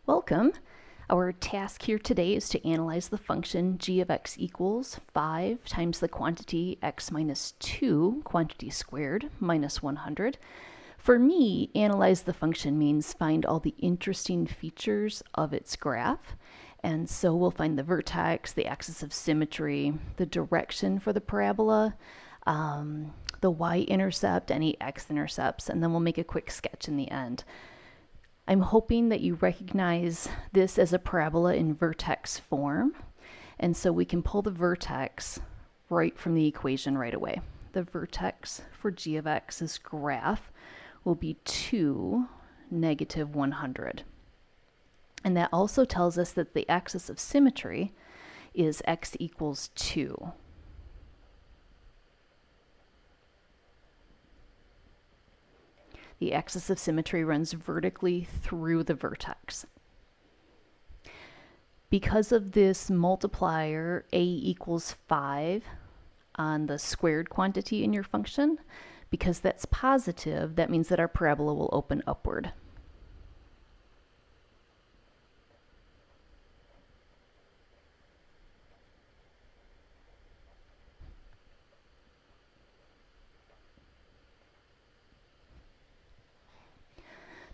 Welcome. Our task here today is to analyze the function g of x equals 5 times the quantity x minus 2, quantity squared, minus 100. For me, analyze the function means find all the interesting features of its graph. And so we'll find the vertex, the axis of symmetry, the direction for the parabola, the y-intercept, any x-intercepts, and then we'll make a quick sketch in the end. I'm hoping that you recognize this as a parabola in vertex form, and so we can pull the vertex right from the equation right away. The vertex for g of x's graph will be 2, negative 100. And that also tells us that the axis of symmetry is x equals 2. The axis of symmetry runs vertically through the vertex. Because of this multiplier, a equals 5 on the squared quantity in your function, because that's positive, that means that our parabola will open upward.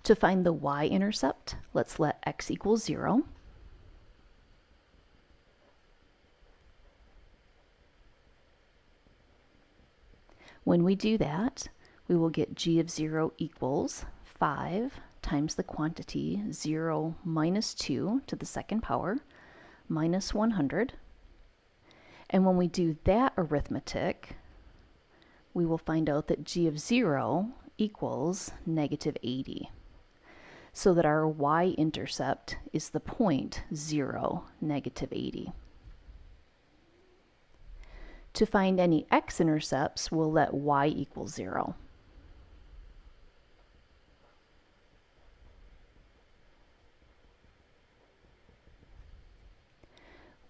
To find the y-intercept, let's let x equal 0. When we do that, we will get g of 0 equals 5 times the quantity 0 minus 2 to the second power minus 100. And when we do that arithmetic, we will find out that g of 0 equals negative 80. So that our y-intercept is the point 0, negative 80. To find any x-intercepts, we'll let y equal 0.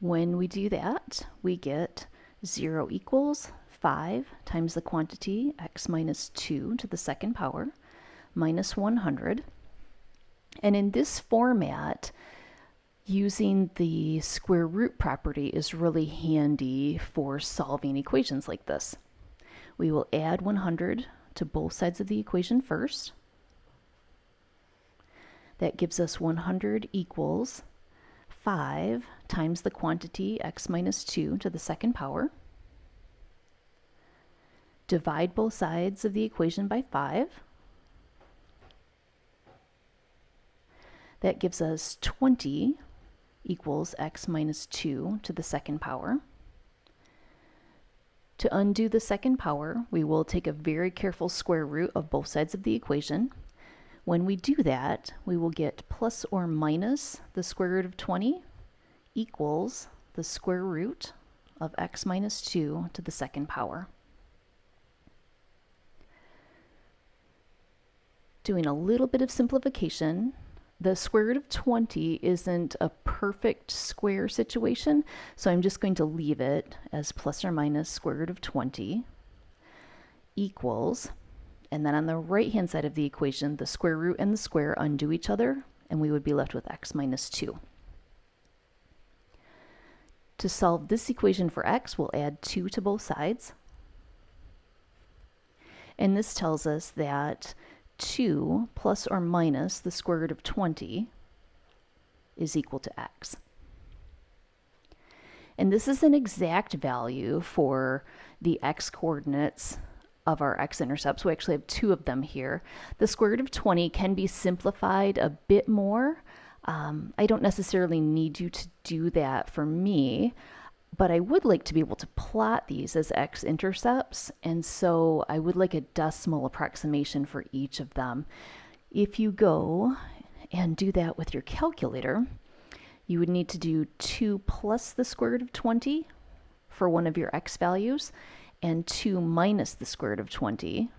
When we do that, we get 0 equals 5 times the quantity x minus 2 to the second power minus 100. And in this format, using the square root property is really handy for solving equations like this. We will add 100 to both sides of the equation first. That gives us 100 equals 5 times the quantity x minus 2 to the second power. Divide both sides of the equation by 5. That gives us 20 equals x minus 2 to the second power. To undo the second power, we will take a very careful square root of both sides of the equation. When we do that, we will get plus or minus the square root of 20 equals the square root of x minus 2 to the second power. Doing a little bit of simplification, the square root of 20 isn't a perfect square situation, so I'm just going to leave it as plus or minus square root of 20 equals, and then on the right hand side of the equation, the square root and the square undo each other, and we would be left with x minus 2. To solve this equation for x, we'll add 2 to both sides. And this tells us that 2 plus or minus the square root of 20 is equal to x. And this is an exact value for the x coordinates of our x-intercepts. We actually have 2 of them here. The square root of 20 can be simplified a bit more. I don't necessarily need you to do that for me, but I would like to be able to plot these as x-intercepts, and so I would like a decimal approximation for each of them. If you go and do that with your calculator, you would need to do 2 plus the square root of 20 for one of your x values, and 2 minus the square root of 20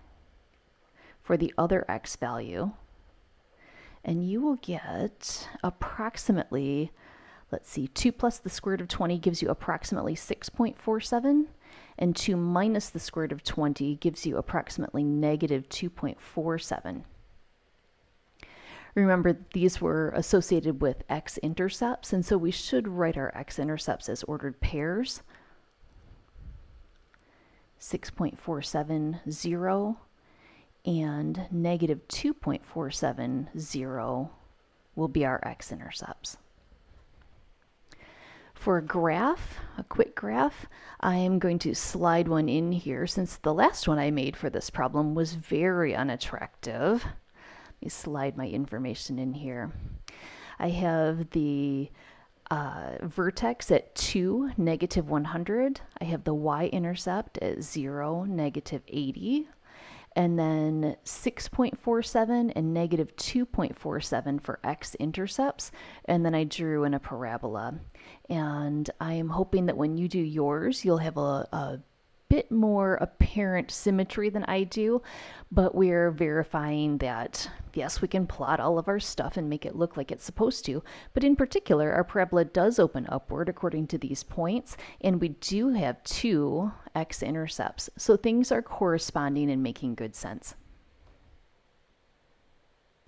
for the other x value. And you will get approximately, let's see, 2 plus the square root of 20 gives you approximately 6.47, and 2 minus the square root of 20 gives you approximately negative 2.47. Remember, these were associated with x-intercepts, and so we should write our x-intercepts as ordered pairs. 6.470 and negative 2.470 will be our x-intercepts. For a graph, a quick graph, I am going to slide one in here since the last one I made for this problem was very unattractive. Let me slide my information in here. I have the vertex at 2, negative 100. I have the y-intercept at 0, negative 80. And then 6.47 and negative 2.47 for x-intercepts. And then I drew in a parabola. And I am hoping that when you do yours, you'll have a bit more apparent symmetry than I do, but we're verifying that, yes, we can plot all of our stuff and make it look like it's supposed to, but in particular, our parabola does open upward according to these points, and we do have 2 x-intercepts, so things are corresponding and making good sense.